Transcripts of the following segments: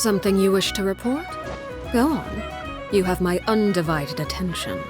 Something you wish to report? Go on. You have my undivided attention.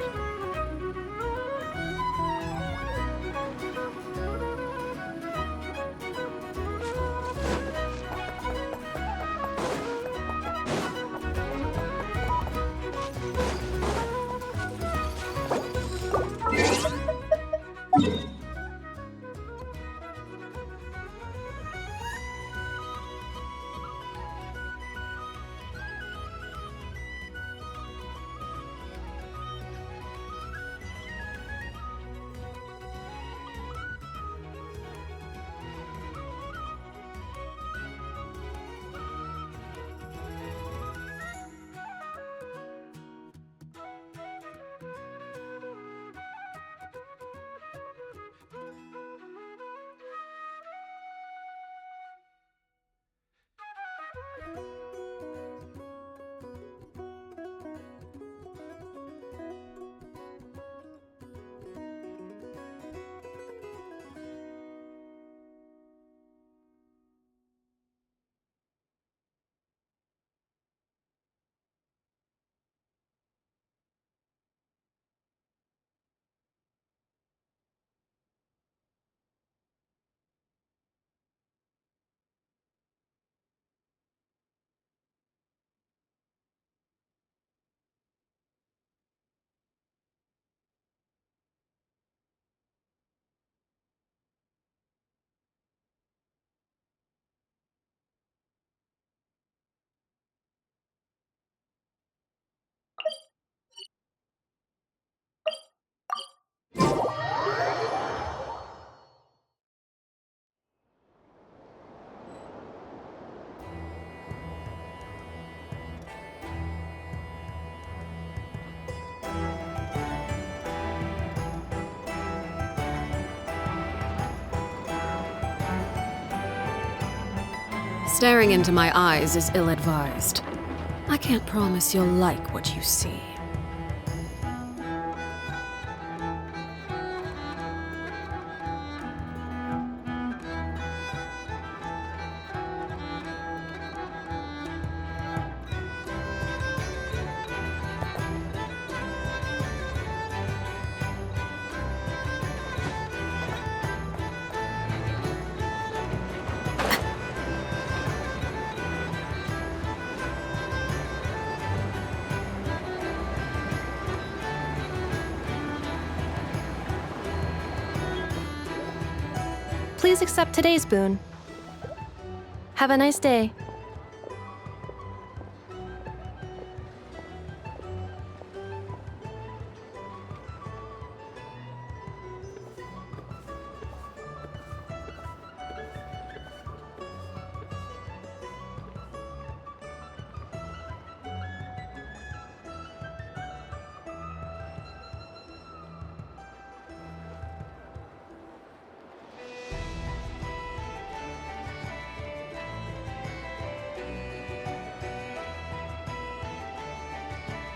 Staring into my eyes is ill-advised. I can't promise you'll like what you see. Please accept today's boon. Have a nice day.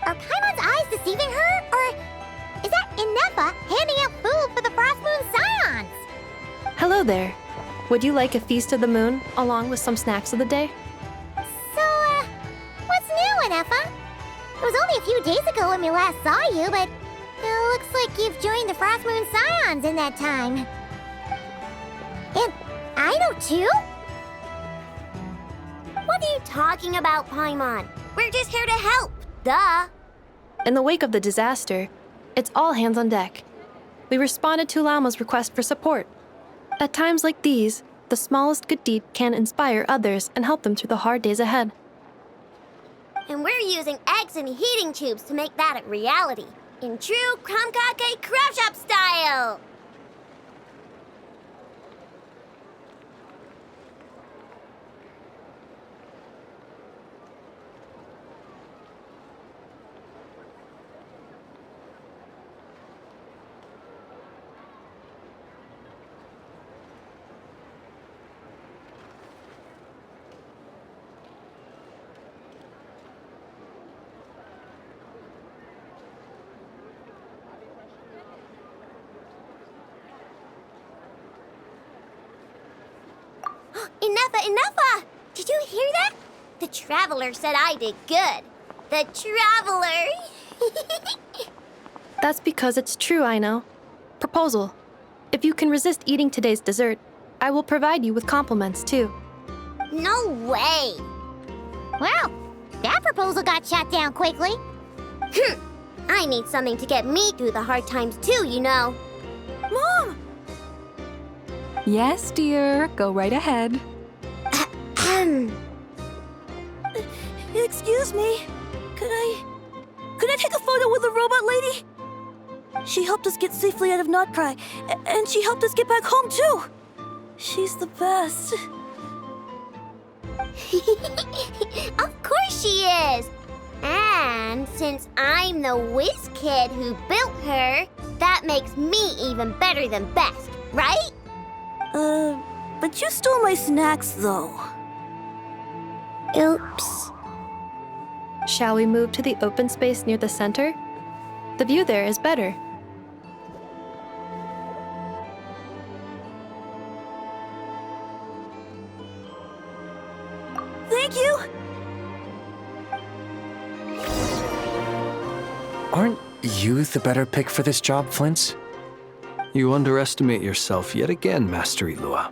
Are Paimon's eyes deceiving her? Or is that Inepa handing out food for the Frost Moon Scions? Hello there. Would you like a feast of the moon, along with some snacks of the day? So, what's new, Inepa? It was only a few days ago when we last saw you, but it looks like you've joined the Frost Moon Scions in that time. And I know too? What are you talking about, Paimon? We're just here to help, duh. In the wake of the disaster, it's all hands on deck. We responded to Lama's request for support. At times like these, the smallest good deed can inspire others and help them through the hard days ahead. And we're using eggs and heating tubes to make that a reality, in true Krumkake Crab Shop style! Inepa! Did you hear that? The Traveler said I did good. The Traveler! That's because it's true, I know. Proposal. If you can resist eating today's dessert, I will provide you with compliments, too. No way! Well, that proposal got shot down quickly. I need something to get me through the hard times too, you know. Mom! Yes, dear. Go right ahead. Excuse me. Could I take a photo with the robot lady? She helped us get safely out of Notcry, and she helped us get back home too. She's the best. Of course she is! And since I'm the whiz kid who built her, that makes me even better than best, right? But you stole my snacks though. Oops. Shall we move to the open space near the center? The view there is better. Thank you! Aren't you the better pick for this job, Flint? You underestimate yourself yet again, Master Ilua.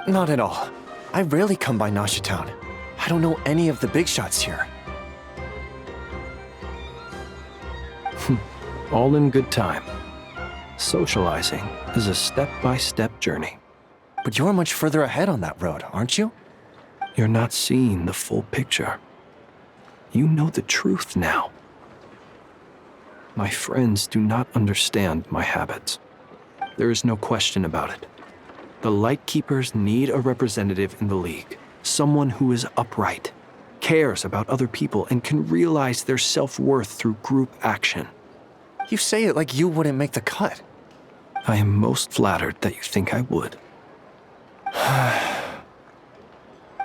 Not at all. I rarely come by Nasha Town. I don't know any of the big shots here. All in good time. Socializing is a step-by-step journey. But you're much further ahead on that road, aren't you? You're not seeing the full picture. You know the truth now. My friends do not understand my habits. There is no question about it. The Lightkeepers need a representative in the League. Someone who is upright, cares about other people, and can realize their self-worth through group action. You say it like you wouldn't make the cut. I am most flattered that you think I would.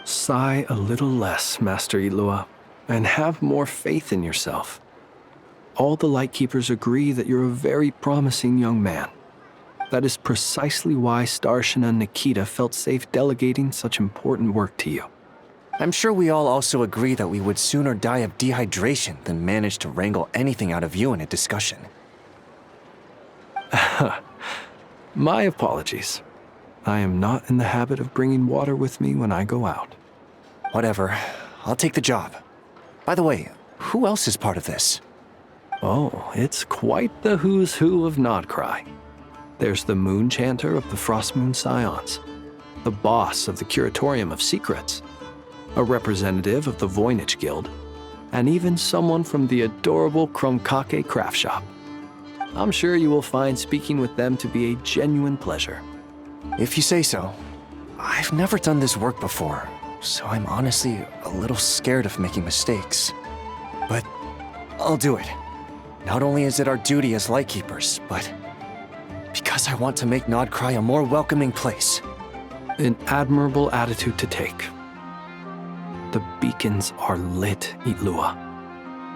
Sigh a little less, Master Ilua, and have more faith in yourself. All the Lightkeepers agree that you're a very promising young man. That is precisely why Starshina Nikita felt safe delegating such important work to you. I'm sure we all also agree that we would sooner die of dehydration than manage to wrangle anything out of you in a discussion. My apologies. I am not in the habit of bringing water with me when I go out. Whatever. I'll take the job. By the way, who else is part of this? Oh, it's quite the who's who of Nodcry. There's the Moon Chanter of the Frostmoon Scions, the boss of the Curatorium of Secrets, a representative of the Voynich Guild, and even someone from the adorable Kromkake craft shop. I'm sure you will find speaking with them to be a genuine pleasure. If you say so. I've never done this work before, so I'm honestly a little scared of making mistakes. But I'll do it. Not only is it our duty as Lightkeepers, but because I want to make Nodcry a more welcoming place. An admirable attitude to take. The beacons are lit, Ilua.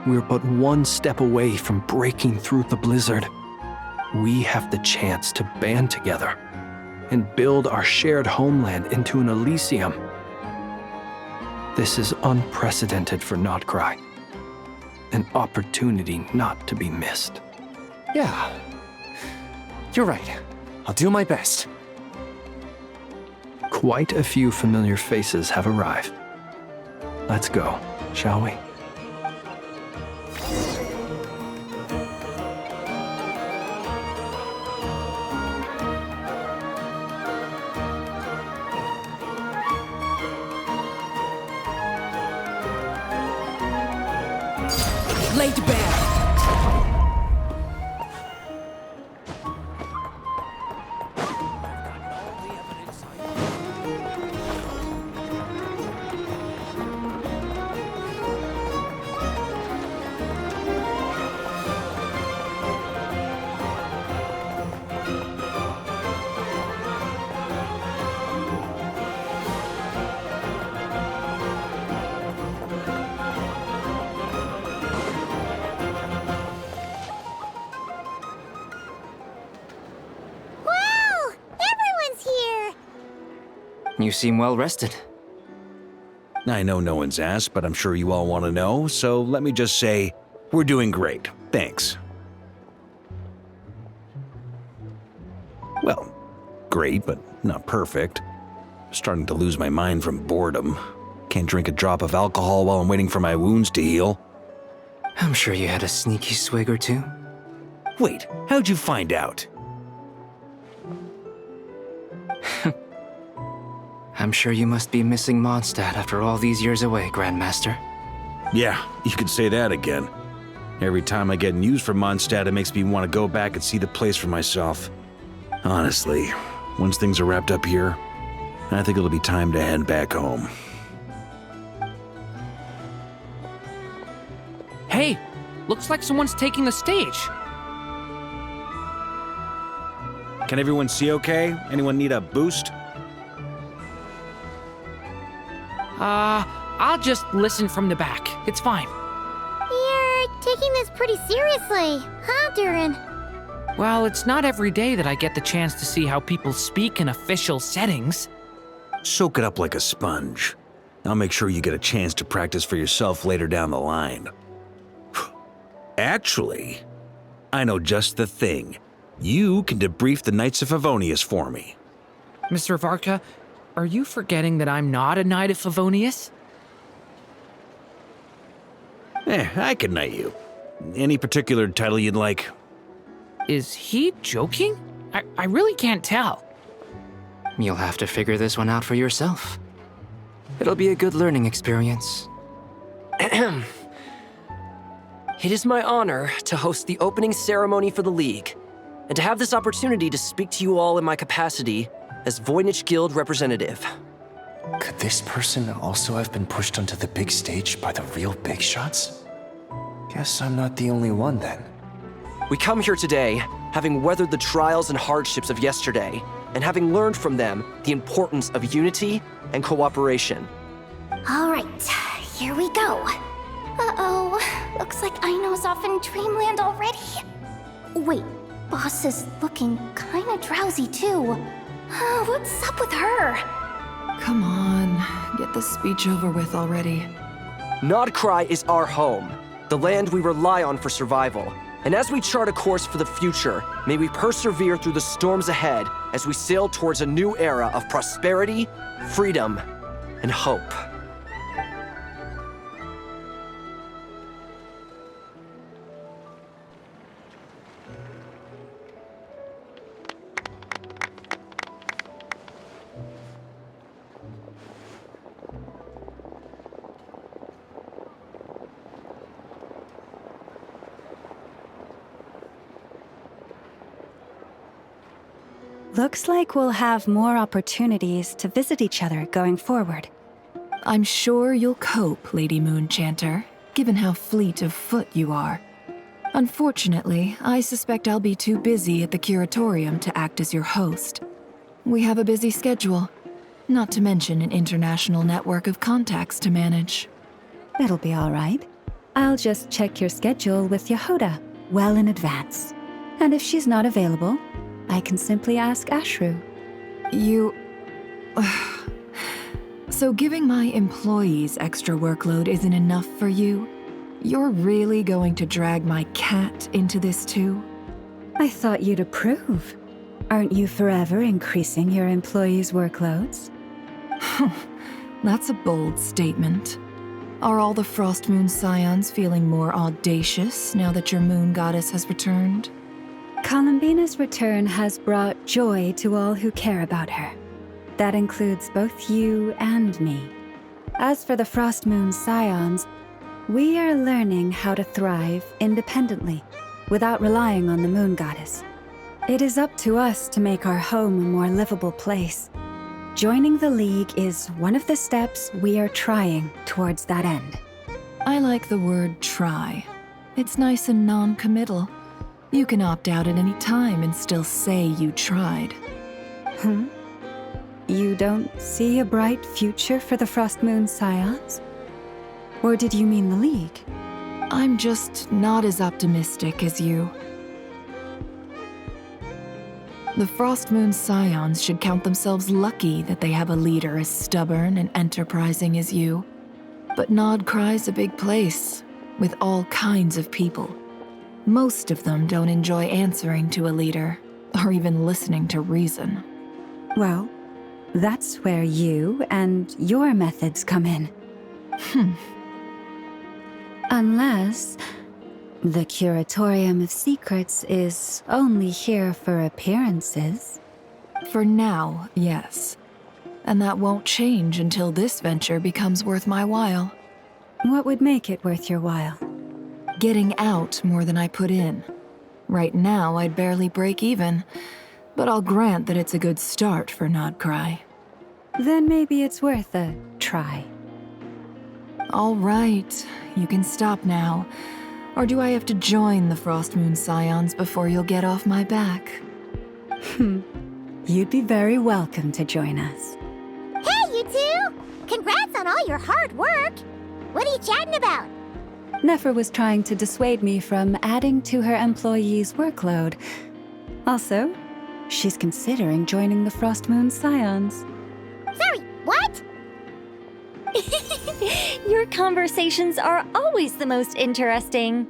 We're but one step away from breaking through the blizzard. We have the chance to band together and build our shared homeland into an Elysium. This is unprecedented for Nodcry. An opportunity not to be missed. Yeah. You're right. I'll do my best. Quite a few familiar faces have arrived. Let's go, shall we? Laid bare. Wow! Everyone's here! You seem well rested. I know no one's asked, but I'm sure you all want to know, so let me just say, we're doing great. Thanks. Well, great, but not perfect. Starting to lose my mind from boredom. Can't drink a drop of alcohol while I'm waiting for my wounds to heal. I'm sure you had a sneaky swig or two. Wait, how'd you find out? I'm sure you must be missing Mondstadt after all these years away, Grandmaster. Yeah, you could say that again. Every time I get news from Mondstadt, it makes me want to go back and see the place for myself. Honestly, once things are wrapped up here, I think it'll be time to head back home. Hey, looks like someone's taking the stage. Can everyone see okay? Anyone need a boost? I'll just listen from the back. It's fine. You're taking this pretty seriously, huh, Durin? Well, it's not every day that I get the chance to see how people speak in official settings. Soak it up like a sponge. I'll make sure you get a chance to practice for yourself later down the line. Actually, I know just the thing. You can debrief the Knights of Favonius for me. Mr. Varka, are you forgetting that I'm not a Knight of Favonius? I can knight you. Any particular title you'd like? Is he joking? I really can't tell. You'll have to figure this one out for yourself. It'll be a good learning experience. It is my honor to host the opening ceremony for the League, and to have this opportunity to speak to you all in my capacity as Voynich Guild representative. Could this person also have been pushed onto the big stage by the real big shots? Guess I'm not the only one then. We come here today, having weathered the trials and hardships of yesterday, and having learned from them the importance of unity and cooperation. All right, here we go. Uh-oh, looks like Aino's off in Dreamland already. Wait, Boss is looking kinda drowsy too. What's up with her? Come on, get this speech over with already. Nodcry is our home, the land we rely on for survival. And as we chart a course for the future, may we persevere through the storms ahead as we sail towards a new era of prosperity, freedom, and hope. Looks like we'll have more opportunities to visit each other going forward. I'm sure you'll cope, Lady Moonchanter, given how fleet of foot you are. Unfortunately, I suspect I'll be too busy at the Curatorium to act as your host. We have a busy schedule, not to mention an international network of contacts to manage. It'll be all right. I'll just check your schedule with Yehoda well in advance. And if she's not available, I can simply ask Ashru. You... So giving my employees extra workload isn't enough for you? You're really going to drag my cat into this too? I thought you'd approve. Aren't you forever increasing your employees' workloads? That's a bold statement. Are all the Frostmoon Scions feeling more audacious now that your moon goddess has returned? Columbina's return has brought joy to all who care about her. That includes both you and me. As for the Frostmoon Scions, we are learning how to thrive independently, without relying on the moon goddess. It is up to us to make our home a more livable place. Joining the League is one of the steps we are trying towards that end. I like the word try. It's nice and non-committal. You can opt out at any time and still say you tried. You don't see a bright future for the Frostmoon Scions? Or did you mean the League? I'm just not as optimistic as you. The Frostmoon Scions should count themselves lucky that they have a leader as stubborn and enterprising as you. But Nodcry's a big place, with all kinds of people. Most of them don't enjoy answering to a leader, or even listening to reason. Well, that's where you and your methods come in. Unless the Curatorium of Secrets is only here for appearances. For now, yes. And that won't change until this venture becomes worth my while. What would make it worth your while? Getting out more than I put in. Right now, I'd barely break even, but I'll grant that it's a good start for Nodcry. Then maybe it's worth a try. All right, you can stop now. Or do I have to join the Frostmoon Scions before you'll get off my back? You'd be very welcome to join us. Hey, you two! Congrats on all your hard work! What are you chatting about? Nefer was trying to dissuade me from adding to her employees' workload. Also, she's considering joining the Frostmoon Scions. Sorry, what? Your conversations are always the most interesting.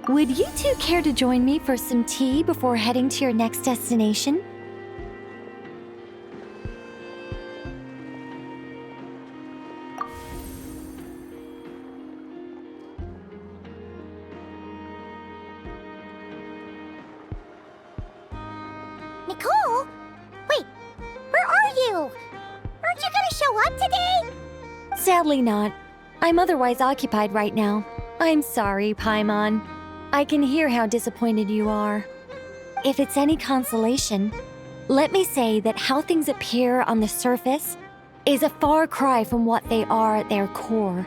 Would you two care to join me for some tea before heading to your next destination? Nicole? Wait, where are you? Aren't you gonna show up today? Sadly not. I'm otherwise occupied right now. I'm sorry, Paimon. I can hear how disappointed you are. If it's any consolation, let me say that how things appear on the surface is a far cry from what they are at their core.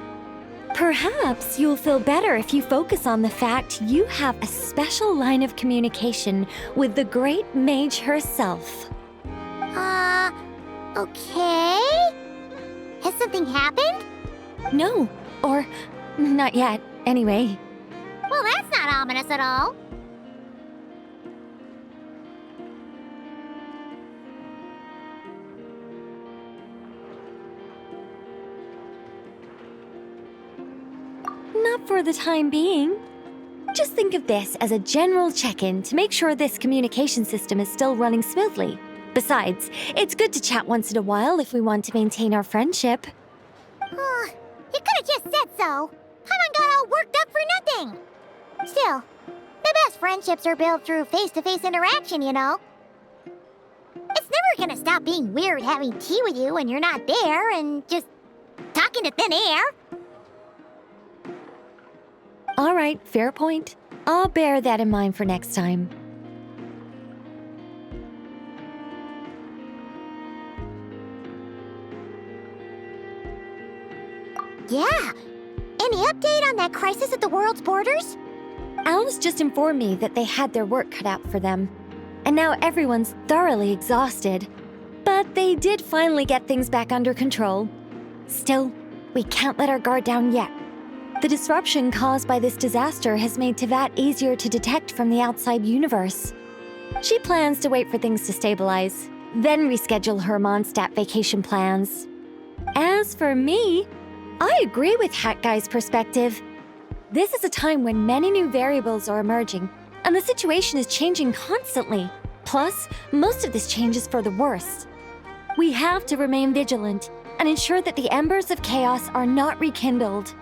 Perhaps you'll feel better if you focus on the fact you have a special line of communication with the great mage herself. Okay? Has something happened? No, or not yet, anyway. Well, that's not ominous at all. Not for the time being. Just think of this as a general check-in to make sure this communication system is still running smoothly. Besides, it's good to chat once in a while if we want to maintain our friendship. You could have just said so. Paimon got all worked up for nothing. Still, the best friendships are built through face-to-face interaction, you know. It's never gonna stop being weird having tea with you when you're not there and just talking to thin air. All right, fair point. I'll bear that in mind for next time. Yeah. Any update on that crisis at the world's borders? Alice just informed me that they had their work cut out for them. And now everyone's thoroughly exhausted. But they did finally get things back under control. Still, we can't let our guard down yet. The disruption caused by this disaster has made Teyvat easier to detect from the outside universe. She plans to wait for things to stabilize, then reschedule her Mondstadt vacation plans. As for me, I agree with Hat Guy's perspective. This is a time when many new variables are emerging, and the situation is changing constantly. Plus, most of this change is for the worse. We have to remain vigilant and ensure that the embers of chaos are not rekindled.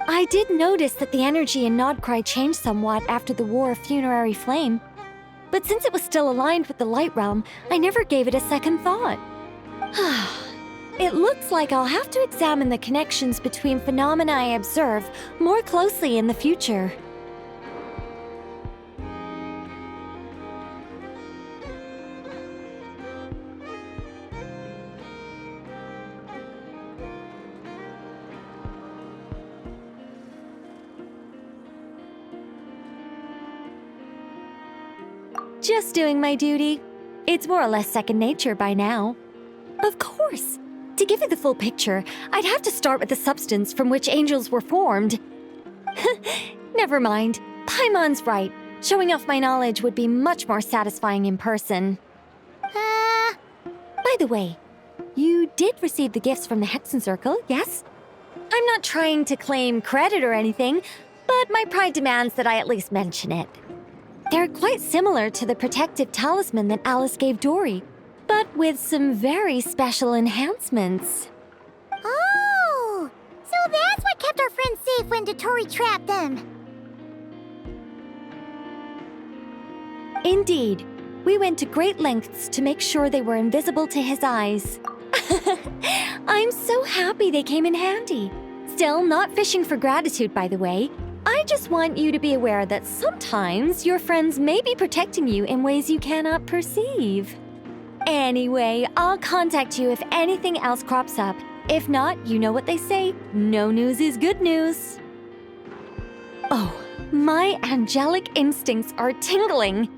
I did notice that the energy in Nodcry changed somewhat after the War of Funerary Flame, but since it was still aligned with the Light Realm, I never gave it a second thought. It looks like I'll have to examine the connections between phenomena I observe more closely in the future. Just doing my duty. It's more or less second nature by now. Of course. To give you the full picture, I'd have to start with the substance from which angels were formed. Never mind. Paimon's right. Showing off my knowledge would be much more satisfying in person. By the way, you did receive the gifts from the Hexen Circle, yes? I'm not trying to claim credit or anything, but my pride demands that I at least mention it. They're quite similar to the protective talisman that Alice gave Dory, but with some very special enhancements. Oh! So that's what kept our friends safe when Dotori trapped them. Indeed. We went to great lengths to make sure they were invisible to his eyes. I'm so happy they came in handy. Still, not fishing for gratitude, by the way. I just want you to be aware that sometimes your friends may be protecting you in ways you cannot perceive. Anyway, I'll contact you if anything else crops up. If not, you know what they say, no news is good news. Oh, my angelic instincts are tingling.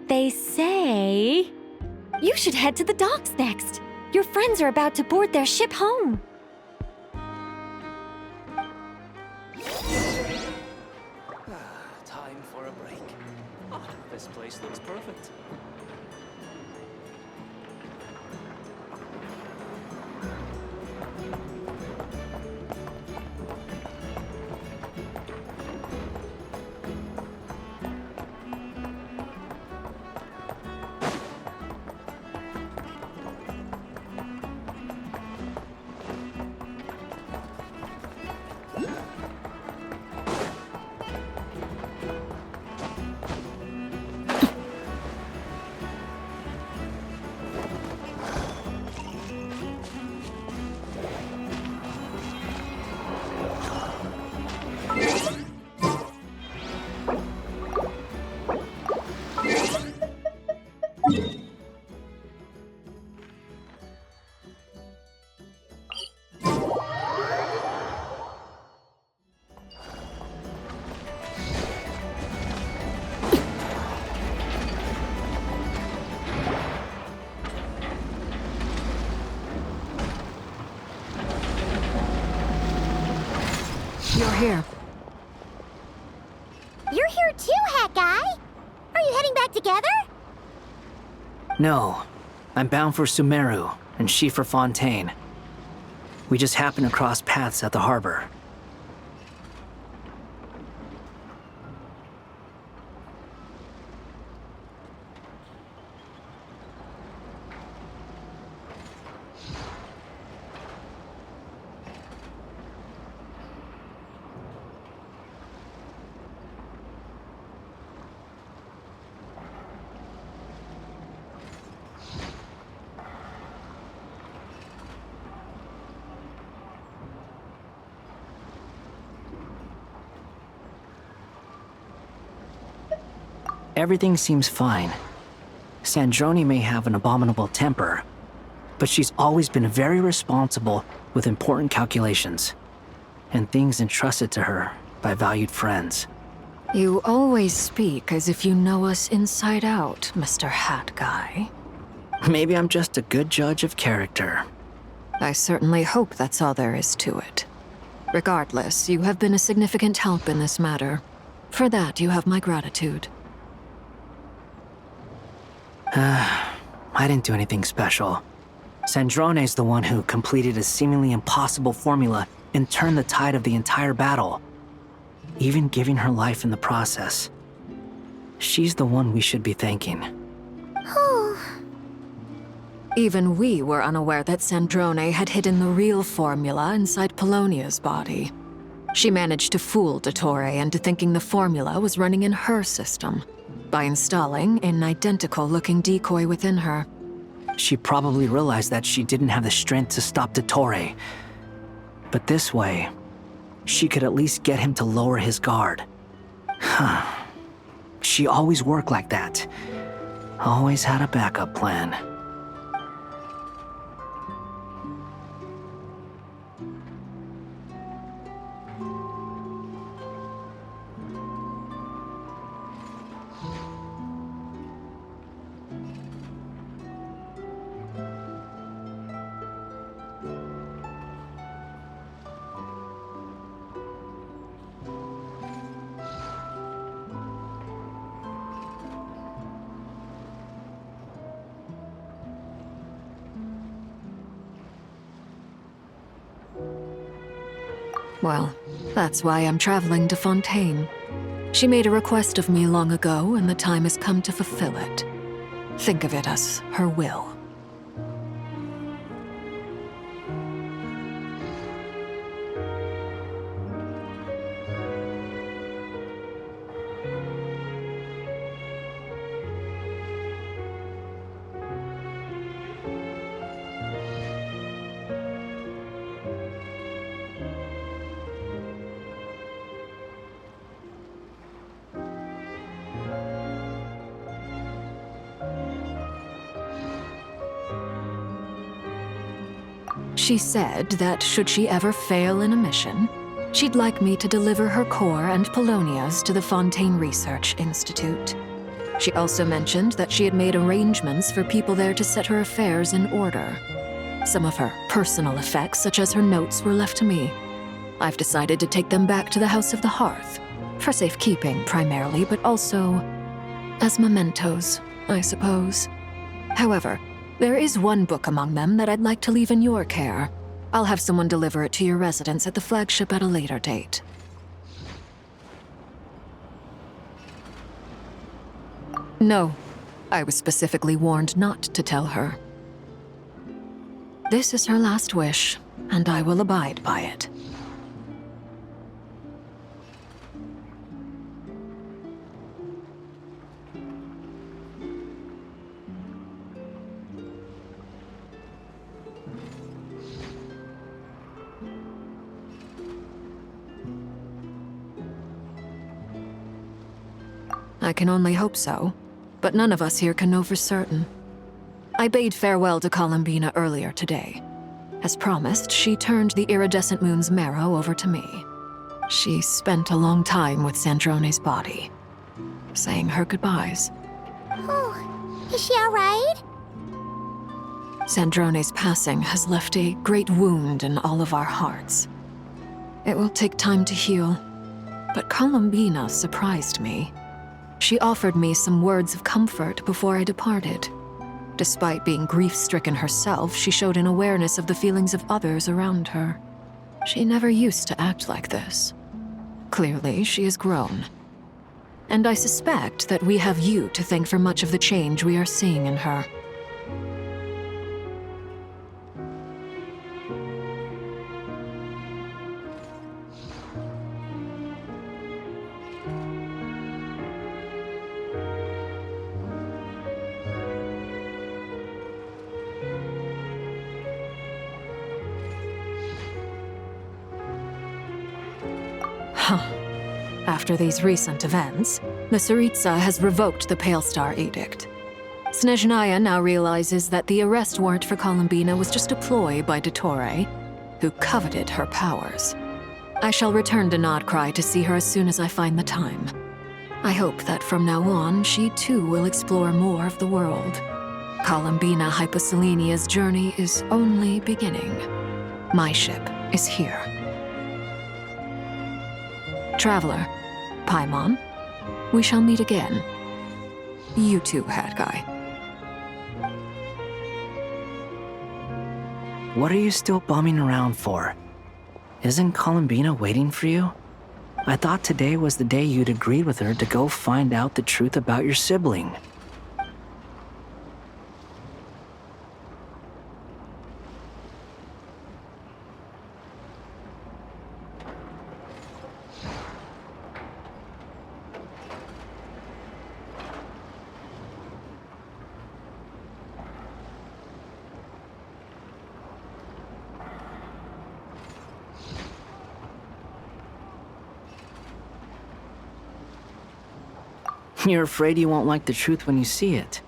They say you should head to the docks next. Your friends are about to board their ship home. Time for a break. This place looks perfect. You're here. You're here too, Hat Guy! Are you heading back together? No. I'm bound for Sumeru, and she for Fontaine. We just happened to cross paths at the harbor. Everything seems fine. Sandrone may have an abominable temper, but she's always been very responsible with important calculations and things entrusted to her by valued friends. You always speak as if you know us inside out, Mr. Hat Guy. Maybe I'm just a good judge of character. I certainly hope that's all there is to it. Regardless, you have been a significant help in this matter. For that, you have my gratitude. I didn't do anything special. Sandrone's the one who completed a seemingly impossible formula and turned the tide of the entire battle, even giving her life in the process. She's the one we should be thanking. Even we were unaware that Sandrone had hidden the real formula inside Polonia's body. She managed to fool Dottore into thinking the formula was running in her system by installing an identical-looking decoy within her. She probably realized that she didn't have the strength to stop Dottore. But this way, she could at least get him to lower his guard. She always worked like that. Always had a backup plan. Well, that's why I'm traveling to Fontaine. She made a request of me long ago, and the time has come to fulfill it. Think of it as her will. She said that should she ever fail in a mission, she'd like me to deliver her core and Polonia's to the Fontaine Research Institute. She also mentioned that she had made arrangements for people there to set her affairs in order. Some of her personal effects, such as her notes, were left to me. I've decided to take them back to the House of the Hearth, for safekeeping primarily, but also as mementos, I suppose. However, there is one book among them that I'd like to leave in your care. I'll have someone deliver it to your residence at the flagship at a later date. No, I was specifically warned not to tell her. This is her last wish, and I will abide by it. I can only hope so, but none of us here can know for certain. I bade farewell to Columbina earlier today. As promised, she turned the iridescent moon's marrow over to me. She spent a long time with Sandrone's body, saying her goodbyes. Oh, is she all right? Sandrone's passing has left a great wound in all of our hearts. It will take time to heal, but Columbina surprised me. She offered me some words of comfort before I departed. Despite being grief-stricken herself, she showed an awareness of the feelings of others around her. She never used to act like this. Clearly, she has grown. And I suspect that we have you to thank for much of the change we are seeing in her. After these recent events, the Tsaritsa has revoked the Pale Star Edict. Snezhnaya now realizes that the arrest warrant for Columbina was just a ploy by Dottore, who coveted her powers. I shall return to Nodcry to see her as soon as I find the time. I hope that from now on, she too will explore more of the world. Columbina Hyposelenia's journey is only beginning. My ship is here. Traveler, Paimon, we shall meet again. You too, Hat Guy. What are you still bumming around for? Isn't Columbina waiting for you? I thought today was the day you'd agreed with her to go find out the truth about your sibling. You're afraid you won't like the truth when you see it.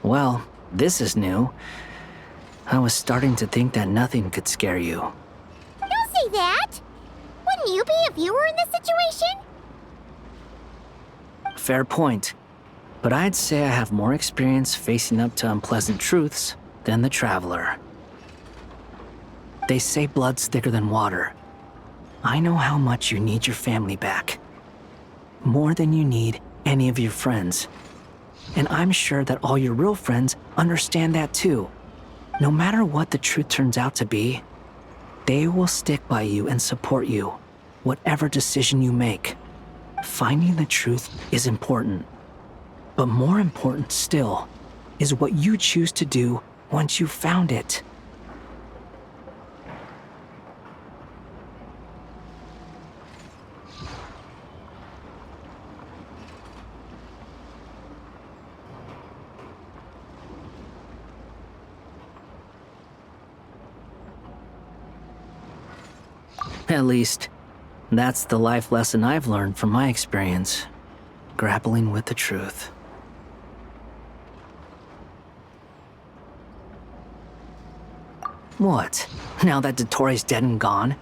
Well, this is new. I was starting to think that nothing could scare you. Don't say that! Wouldn't you be if you were in this situation? Fair point. But I'd say I have more experience facing up to unpleasant truths than the Traveler. They say blood's thicker than water. I know how much you need your family back. More than you need any of your friends. And I'm sure that all your real friends understand that too. No matter what the truth turns out to be, they will stick by you and support you, whatever decision you make. Finding the truth is important. But more important still is what you choose to do once you've found it. At least, that's the life lesson I've learned from my experience, grappling with the truth. What? Now that Dottore's dead and gone?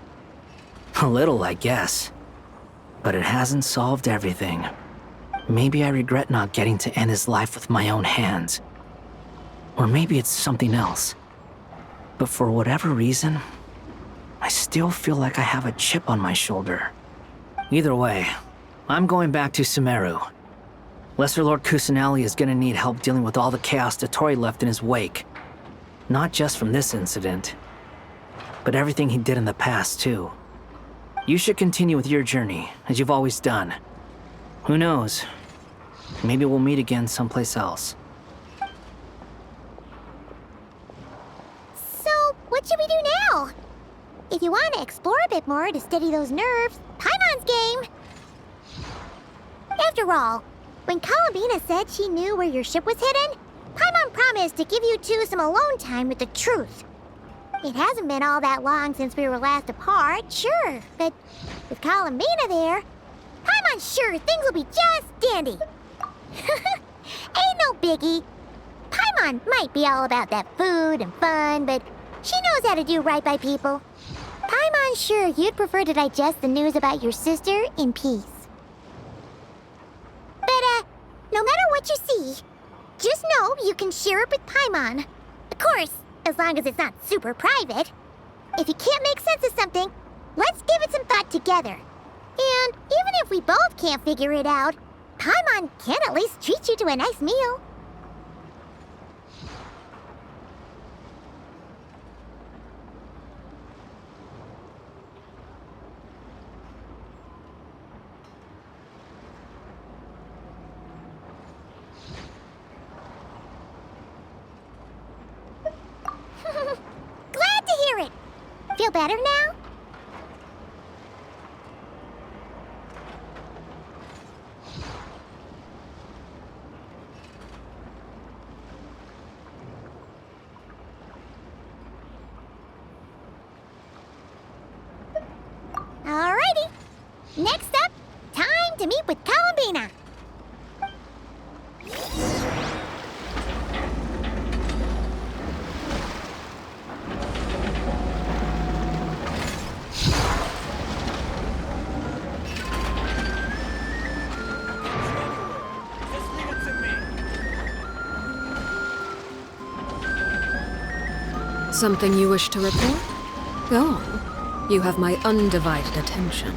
A little, I guess. But it hasn't solved everything. Maybe I regret not getting to end his life with my own hands. Or maybe it's something else. But for whatever reason, I still feel like I have a chip on my shoulder. Either way, I'm going back to Sumeru. Lesser Lord Kusanali is gonna need help dealing with all the chaos Dottore left in his wake. Not just from this incident, but everything he did in the past, too. You should continue with your journey, as you've always done. Who knows? Maybe we'll meet again someplace else. So, what should we do now? If you want to explore a bit more to steady those nerves, Paimon's game! After all, when Columbina said she knew where your ship was hidden, Paimon promised to give you two some alone time with the truth. It hasn't been all that long since we were last apart, sure, but with Columbina there, Paimon's sure things will be just dandy. Ain't no biggie. Paimon might be all about that food and fun, but she knows how to do right by people. Paimon's sure you'd prefer to digest the news about your sister in peace. But, no matter what you see, just know you can share it with Paimon. Of course, as long as it's not super private. If you can't make sense of something, Let's give it some thought together. And even if we both can't figure it out, Paimon can at least treat you to a nice meal. Glad to hear it. Feel better now? Alrighty. Next up, time to meet with Columbina. Something you wish to report? Go on. You have my undivided attention.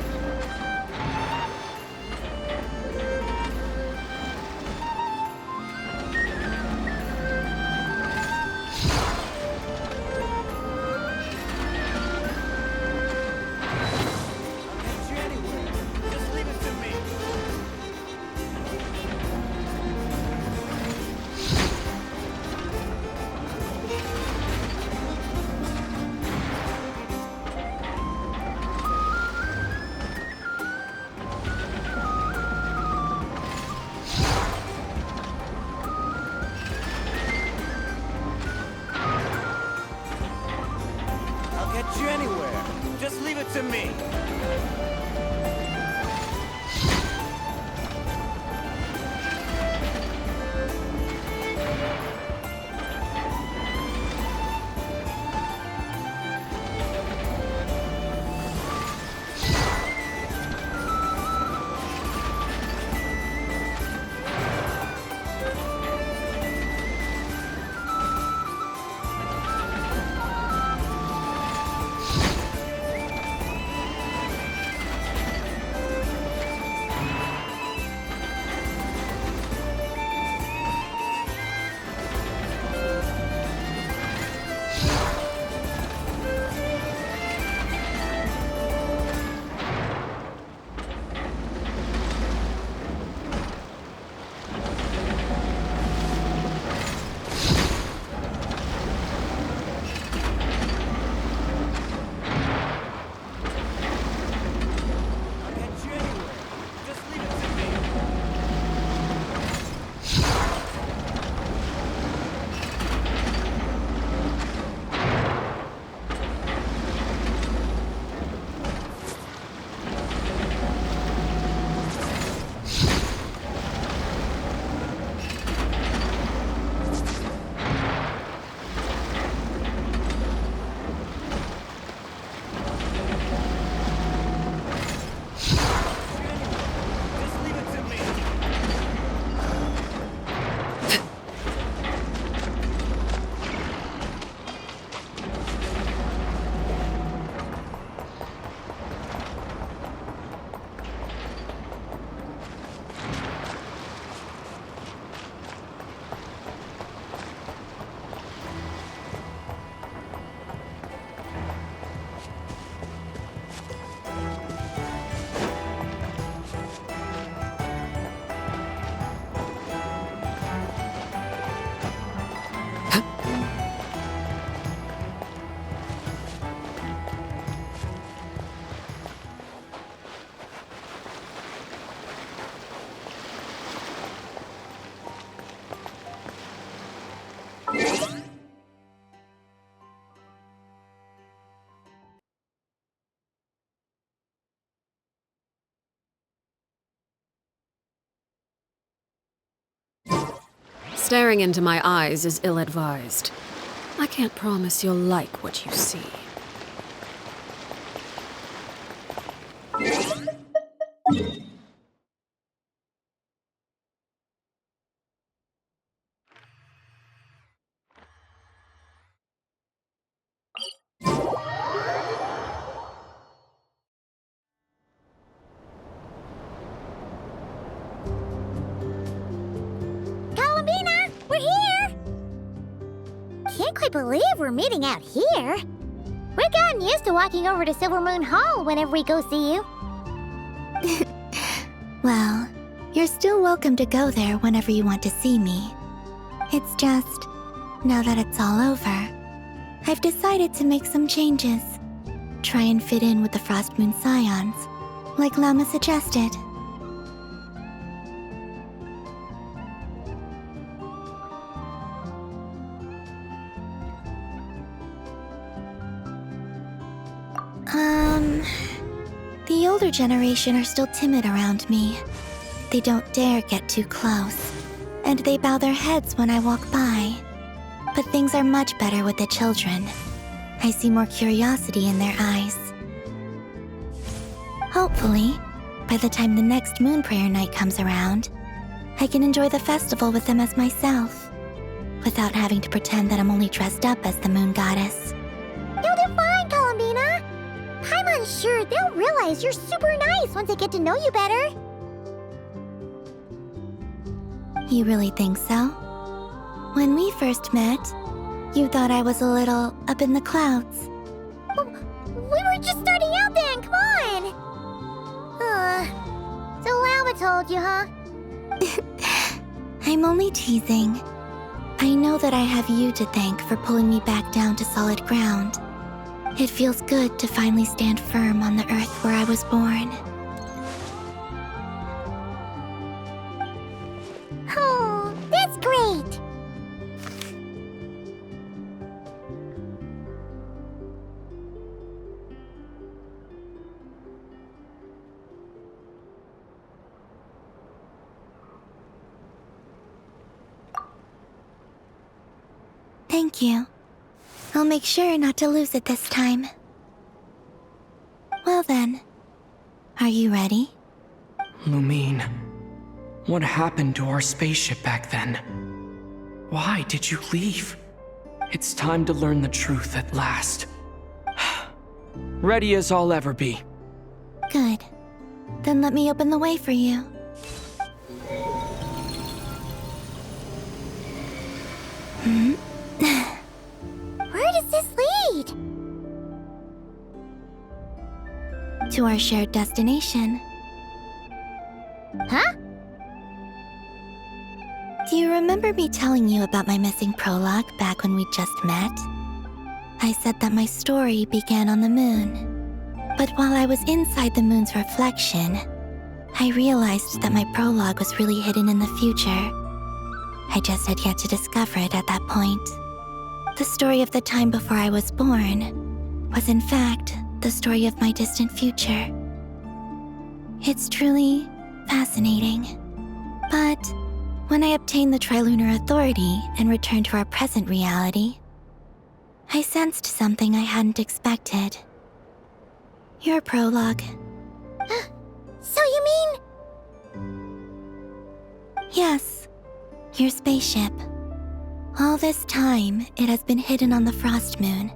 Staring into my eyes is ill-advised. I can't promise you'll like what you see. really believe we're meeting out here. We've gotten used to walking over to Silver Moon Hall whenever we go see you. Well, you're still welcome to go there whenever you want to see me. It's just, now that it's all over, I've decided to make some changes. Try and fit in with the Frost Moon Scions, like Llama suggested. The older generation are still timid around me. They don't dare get too close, and they bow their heads when I walk by. But things are much better with the children. I see more curiosity in their eyes. Hopefully, by the time the next moon prayer night comes around, I can enjoy the festival with them as myself, without having to pretend that I'm only dressed up as the moon goddess. You'll do fine, Columbina. I'm unsure they'll realize you're super nice once they get to know you better. You really think so? When we first met, you thought I was a little up in the clouds. We were just starting out then, come on! So Llama told you, huh? I'm only teasing. I know that I have you to thank for pulling me back down to solid ground. It feels good to finally stand firm on the earth where I was born. Oh, that's great! Thank you. I'll make sure not to lose it this time. Well then, are you ready? Lumine, what happened to our spaceship back then? Why did you leave? It's time to learn the truth at last. Ready as I'll ever be. Good. Then let me open the way for you. Where does this lead? To our shared destination. Huh? Do you remember me telling you about my missing prologue back when we just met? I said that my story began on the moon. But while I was inside the moon's reflection, I realized that my prologue was really hidden in the future. I just had yet to discover it at that point. The story of the time before I was born was in fact the story of my distant future. It's truly fascinating. But when I obtained the Trilunar Authority and returned to our present reality, I sensed something I hadn't expected. Your prologue. So you mean... Yes, your spaceship. All this time, it has been hidden on the Frost Moon,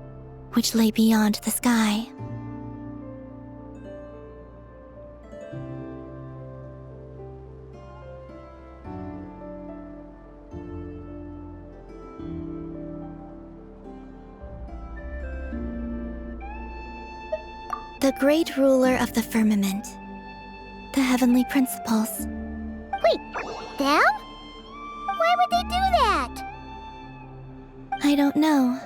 which lay beyond the sky. The great ruler of the firmament. The heavenly principles. Wait, them? Why would they do that? I don't know.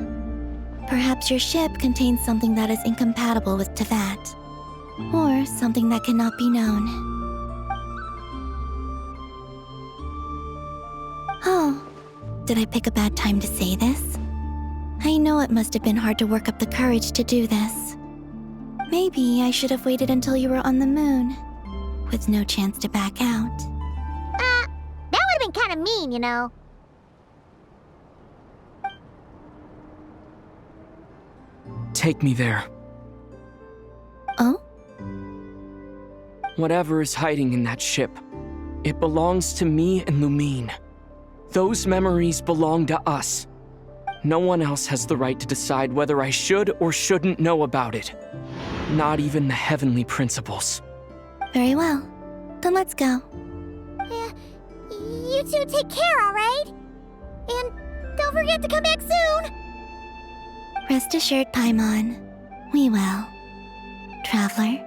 Perhaps your ship contains something that is incompatible with Tevat. Or something that cannot be known. Oh, did I pick a bad time to say this? I know it must have been hard to work up the courage to do this. Maybe I should have waited until you were on the moon, with no chance to back out. That would have been kind of mean, you know. Take me there. Oh? Whatever is hiding in that ship, it belongs to me and Lumine. Those memories belong to us. No one else has the right to decide whether I should or shouldn't know about it. Not even the heavenly principles. Very well. Then let's go. You two take care, alright? And don't forget to come back soon! Rest assured, Paimon. We will. Traveler,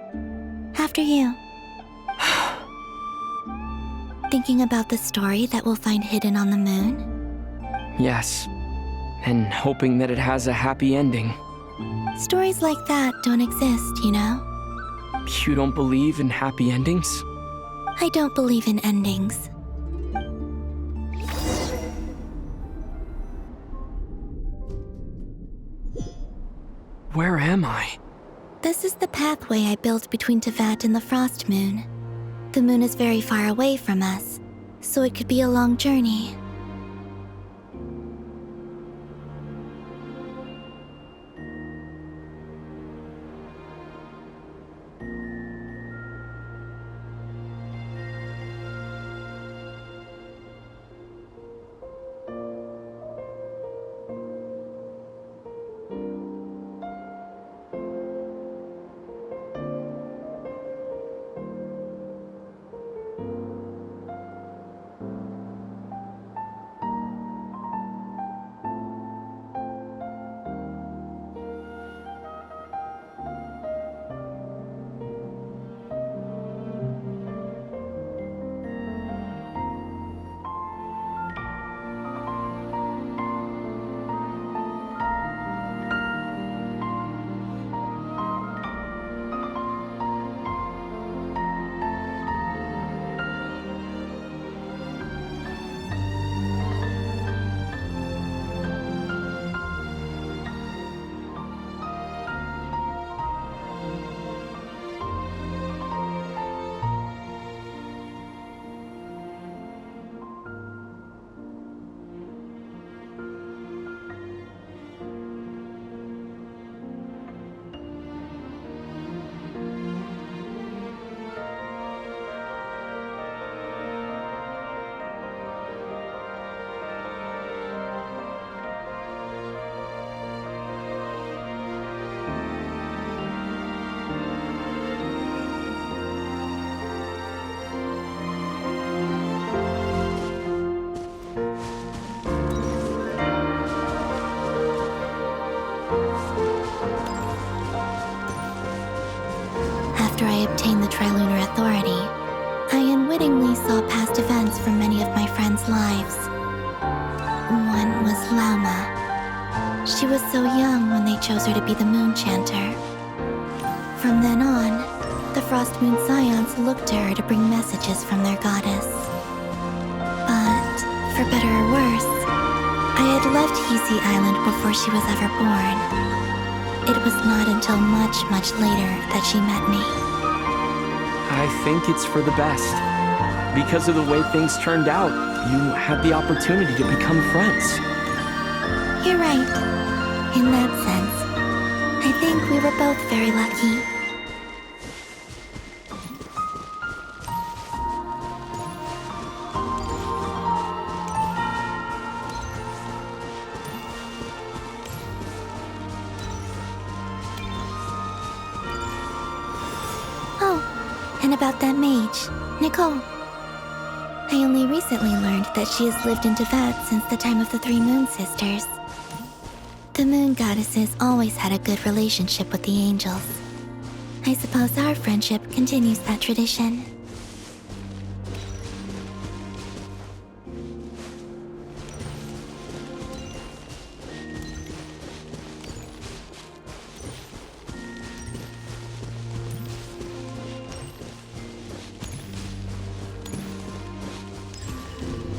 after you. Thinking about the story that we'll find hidden on the moon? Yes, and hoping that it has a happy ending. Stories like that don't exist, you know? You don't believe in happy endings? I don't believe in endings. Where am I? This is the pathway I built between Teyvat and the Frost Moon. The moon is very far away from us, so it could be a long journey. After I obtained the Trilunar Authority, I unwittingly saw past events from many of my friends' lives. One was Lauma. She was so young when they chose her to be the Moon Chanter. From then on, the Frost Moon Scions looked to her to bring messages from their goddess. But, for better or worse, I had left Hisi Island before she was ever born. It was not until much, much later that she met me. I think it's for the best. Because of the way things turned out, you had the opportunity to become friends. You're right. In that sense, I think we were both very lucky. And about that mage, Nicole. I only recently learned that she has lived in Teyvat since the time of the Three Moon Sisters. The Moon Goddesses always had a good relationship with the angels. I suppose our friendship continues that tradition.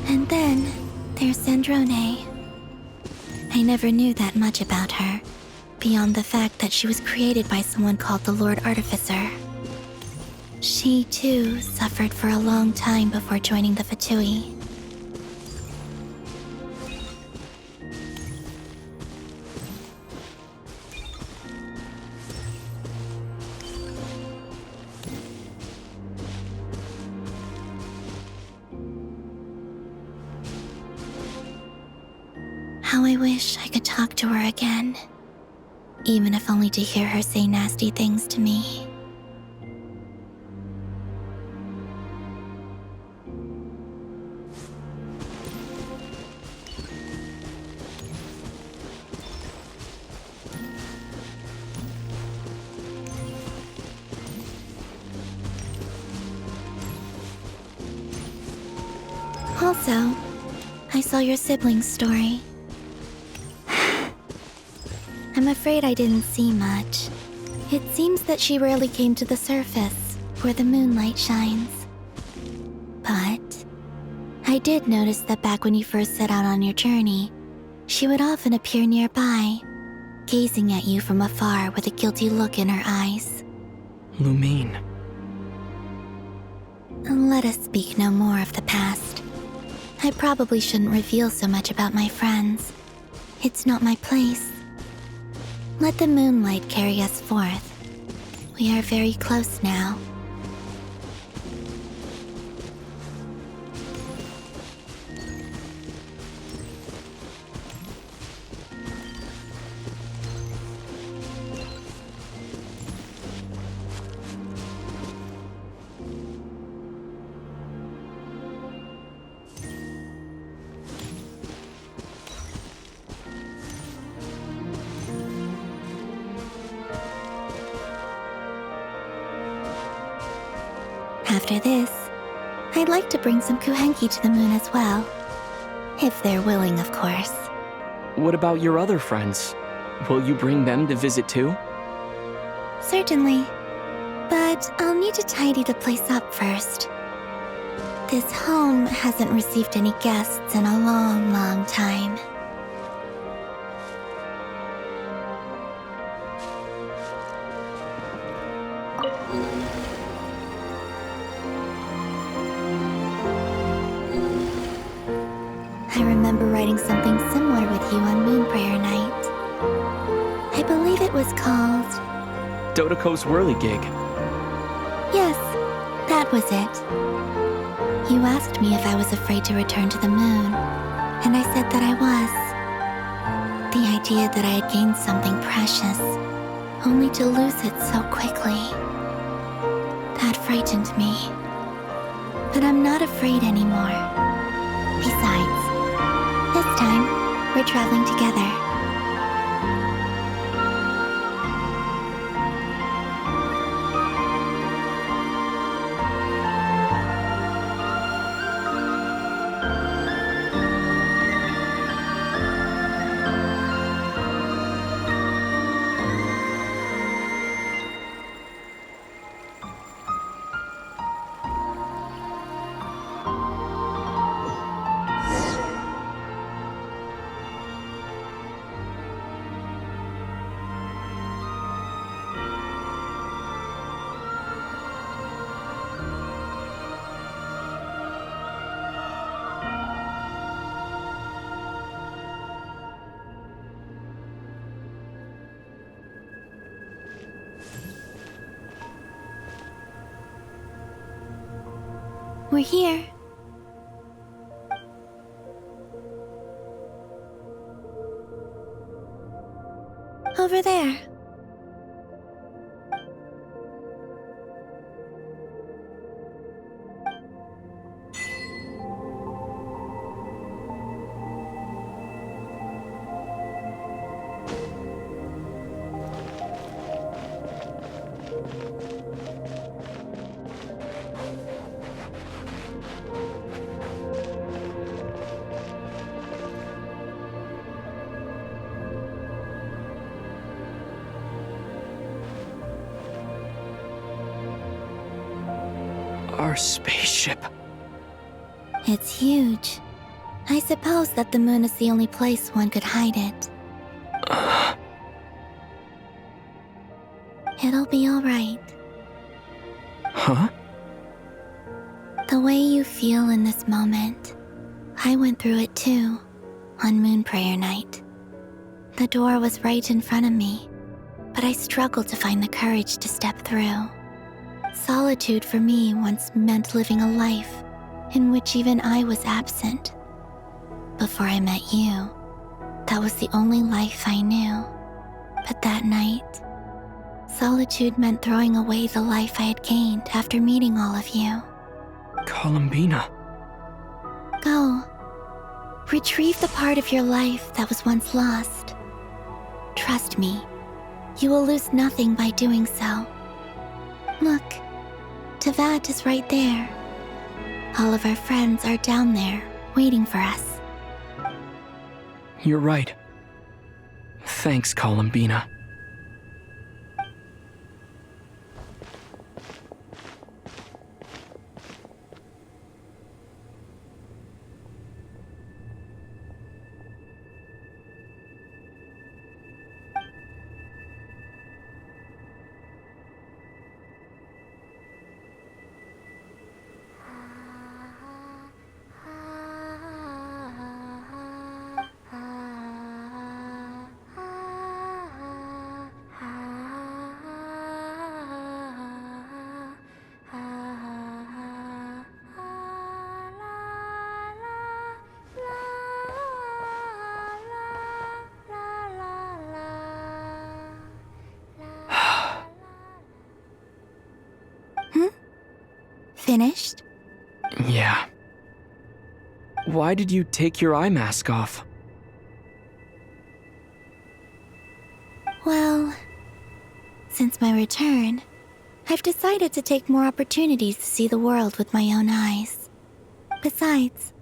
And then, there's Sandrone. I never knew that much about her, beyond the fact that she was created by someone called the Lord Artificer. She, too, suffered for a long time before joining the Fatui. How I wish I could talk to her again, even if only to hear her say nasty things to me. Also, I saw your sibling's story. I'm afraid I didn't see much. It seems that she rarely came to the surface, where the moonlight shines. But I did notice that back when you first set out on your journey, she would often appear nearby, gazing at you from afar with a guilty look in her eyes. Lumine. Let us speak no more of the past. I probably shouldn't reveal so much about my friends. It's not my place. Let the moonlight carry us forth. We are very close now. After this, I'd like to bring some kuhenki to the moon as well. If they're willing, of course. What about your other friends? Will you bring them to visit too? Certainly. But I'll need to tidy the place up first. This home hasn't received any guests in a long, long time. I remember writing something similar with you on Moon Prayer Night. I believe it was called... Dodoko's Whirligig. Yes, that was it. You asked me if I was afraid to return to the moon, and I said that I was. The idea that I had gained something precious, only to lose it so quickly. That frightened me. But I'm not afraid anymore. Besides, this time, we're traveling together. We're here. Over there. Our spaceship. It's huge. I suppose that the moon is the only place one could hide it. It'll be all right. Huh? The way you feel in this moment, I went through it too, on Moon Prayer Night. The door was right in front of me, but I struggled to find the courage to step through. Solitude for me once meant living a life in which even I was absent. Before I met you, that was the only life I knew. But that night, solitude meant throwing away the life I had gained after meeting all of you. Columbina. Go. Retrieve the part of your life that was once lost. Trust me, you will lose nothing by doing so. Look, Tavad is right there. All of our friends are down there, waiting for us. You're right. Thanks, Columbina. Finished? Yeah. Why did you take your eye mask off? Well, since my return, I've decided to take more opportunities to see the world with my own eyes. Besides,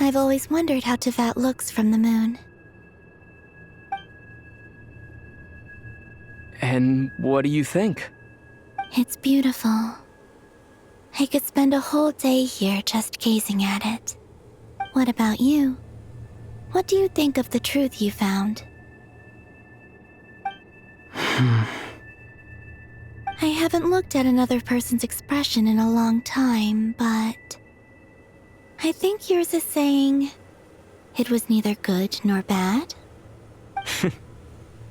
I've always wondered how Tevat looks from the moon. And what do you think? It's beautiful. I could spend a whole day here just gazing at it. What about you? What do you think of the truth you found? I haven't looked at another person's expression in a long time, but I think yours is saying it was neither good nor bad.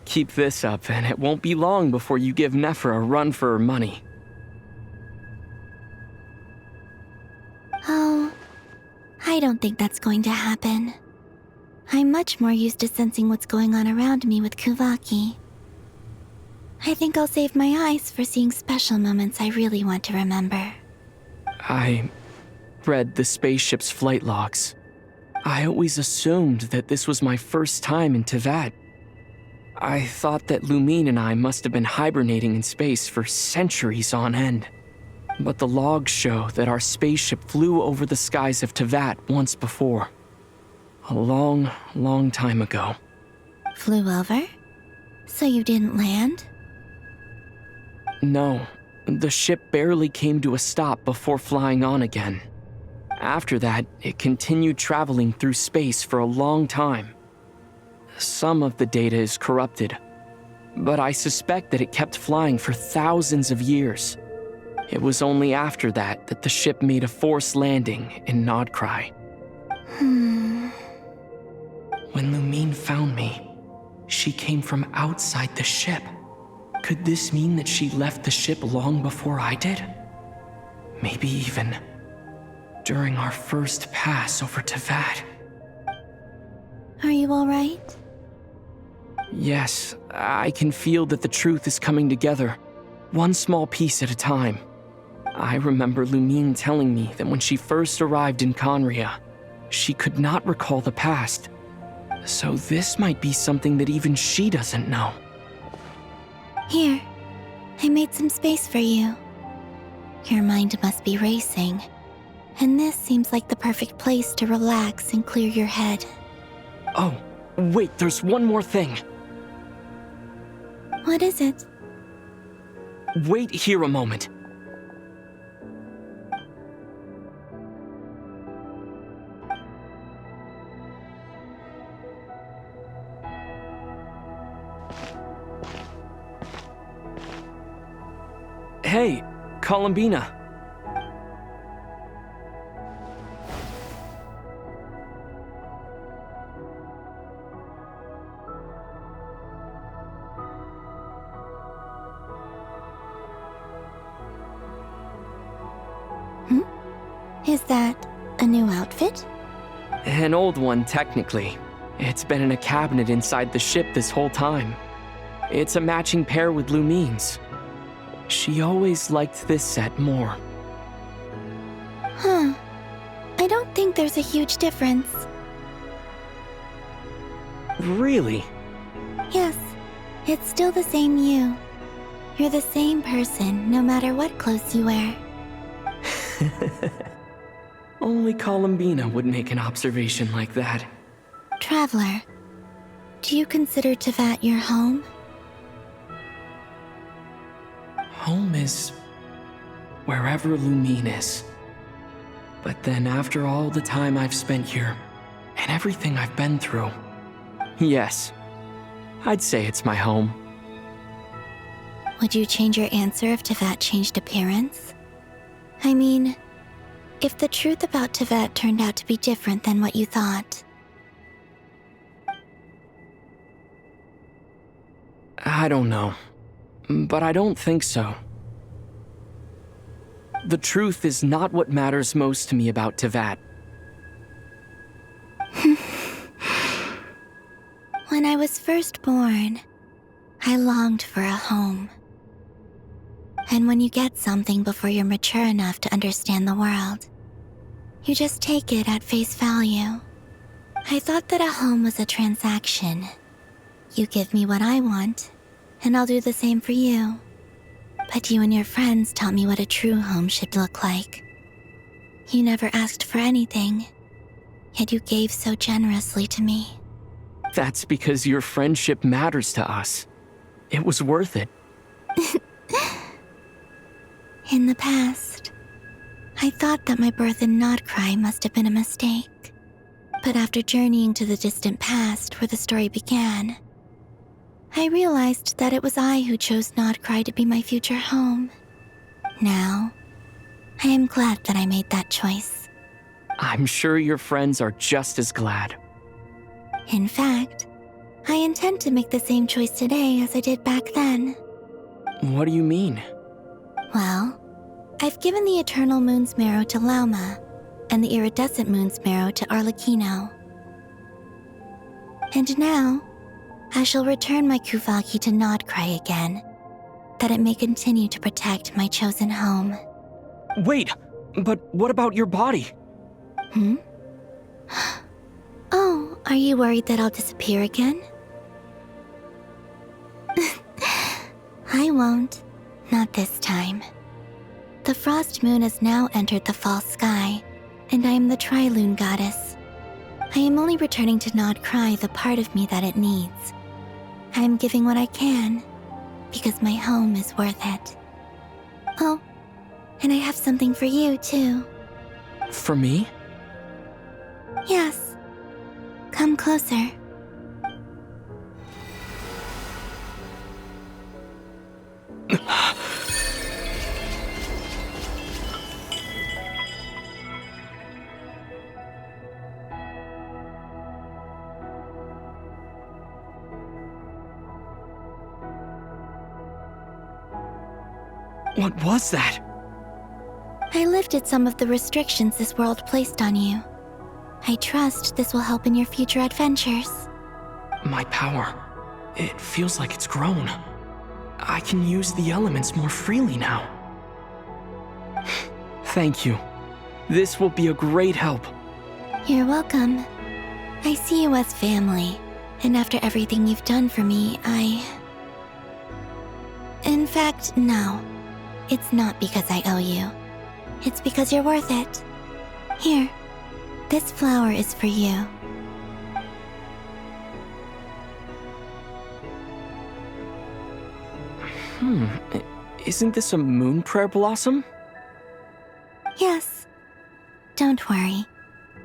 Keep this up, and it won't be long before you give Nephra a run for her money. Oh, I don't think that's going to happen. I'm much more used to sensing what's going on around me with Kuvaki. I think I'll save my eyes for seeing special moments I really want to remember. I read the spaceship's flight logs. I always assumed that this was my first time in Tevat. I thought that Lumine and I must have been hibernating in space for centuries on end. But the logs show that our spaceship flew over the skies of Tevat once before. A long, long time ago. Flew over? So you didn't land? No, the ship barely came to a stop before flying on again. After that, it continued traveling through space for a long time. Some of the data is corrupted, but I suspect that it kept flying for thousands of years. It was only after that that the ship made a forced landing in Nodcry. When Lumine found me, she came from outside the ship. Could this mean that she left the ship long before I did? Maybe even during our first pass over Tevat. Are you alright? Yes, I can feel that the truth is coming together, one small piece at a time. I remember Lumine telling me that when she first arrived in Conria, she could not recall the past. So this might be something that even she doesn't know. Here, I made some space for you. Your mind must be racing, and this seems like the perfect place to relax and clear your head. Oh, wait, there's one more thing. What is it? Wait here a moment. Hey, Columbina. Is that a new outfit? An old one, technically. It's been in a cabinet inside the ship this whole time. It's a matching pair with Lumine's. She always liked this set more. Huh. I don't think there's a huge difference. Really? Yes, it's still the same you. You're the same person, no matter what clothes you wear. Only Columbina would make an observation like that. Traveler, do you consider Tevat your home? Home is wherever Lumine is. But then after all the time I've spent here, and everything I've been through, yes, I'd say it's my home. Would you change your answer if Tevat changed appearance? I mean, if the truth about Tevat turned out to be different than what you thought. I don't know, but I don't think so. The truth is not what matters most to me about Tevat. When I was first born, I longed for a home. And when you get something before you're mature enough to understand the world, you just take it at face value. I thought that a home was a transaction. You give me what I want, and I'll do the same for you. But you and your friends taught me what a true home should look like. You never asked for anything, yet you gave so generously to me. That's because your friendship matters to us. It was worth it. In the past, I thought that my birth in Nodcry must have been a mistake. But after journeying to the distant past where the story began, I realized that it was I who chose Nodcry to be my future home. Now, I am glad that I made that choice. I'm sure your friends are just as glad. In fact, I intend to make the same choice today as I did back then. What do you mean? Well, I've given the Eternal Moon's Marrow to Lauma, and the Iridescent Moon's Marrow to Arlecchino. And now, I shall return my Kuvagi to Nodcry again, that it may continue to protect my chosen home. Wait, but what about your body? Oh, are you worried that I'll disappear again? I won't. Not this time. The Frost Moon has now entered the fall sky, and I am the Trilune Goddess. I am only returning to Nodcry the part of me that it needs. I am giving what I can, because my home is worth it. Oh, and I have something for you, too. For me? Yes. Come closer. What was that? I lifted some of the restrictions this world placed on you. I trust this will help in your future adventures. My power. It feels like it's grown. I can use the elements more freely now. Thank you. This will be a great help. You're welcome. I see you as family, and after everything you've done for me, In fact, no. It's not because I owe you. It's because you're worth it. Here, this flower is for you. Isn't this a moon prayer blossom? Yes. Don't worry.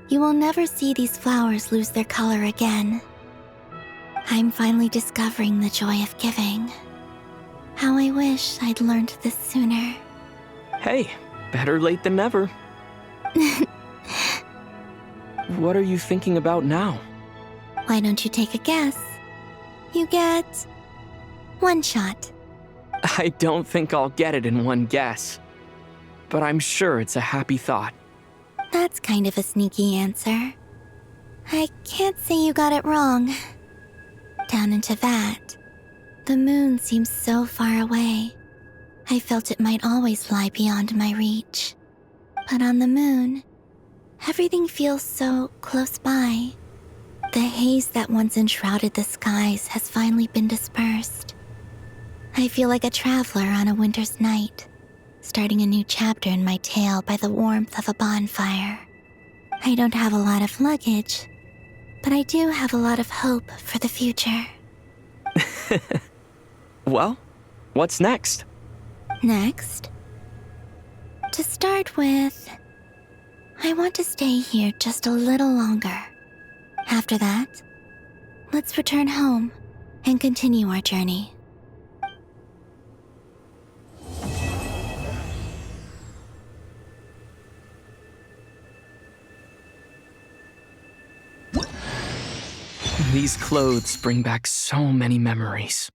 You will never see these flowers lose their color again. I'm finally discovering the joy of giving. How I wish I'd learned this sooner. Hey, better late than never. What are you thinking about now? Why don't you take a guess? You get one shot. I don't think I'll get it in one guess. But I'm sure it's a happy thought. That's kind of a sneaky answer. I can't say you got it wrong. Down in Tevat, the moon seems so far away. I felt it might always lie beyond my reach. But on the moon, everything feels so close by. The haze that once enshrouded the skies has finally been dispersed. I feel like a traveler on a winter's night, starting a new chapter in my tale by the warmth of a bonfire. I don't have a lot of luggage, but I do have a lot of hope for the future. Well, what's next? Next? To start with, I want to stay here just a little longer. After that, let's return home and continue our journey. These clothes bring back so many memories.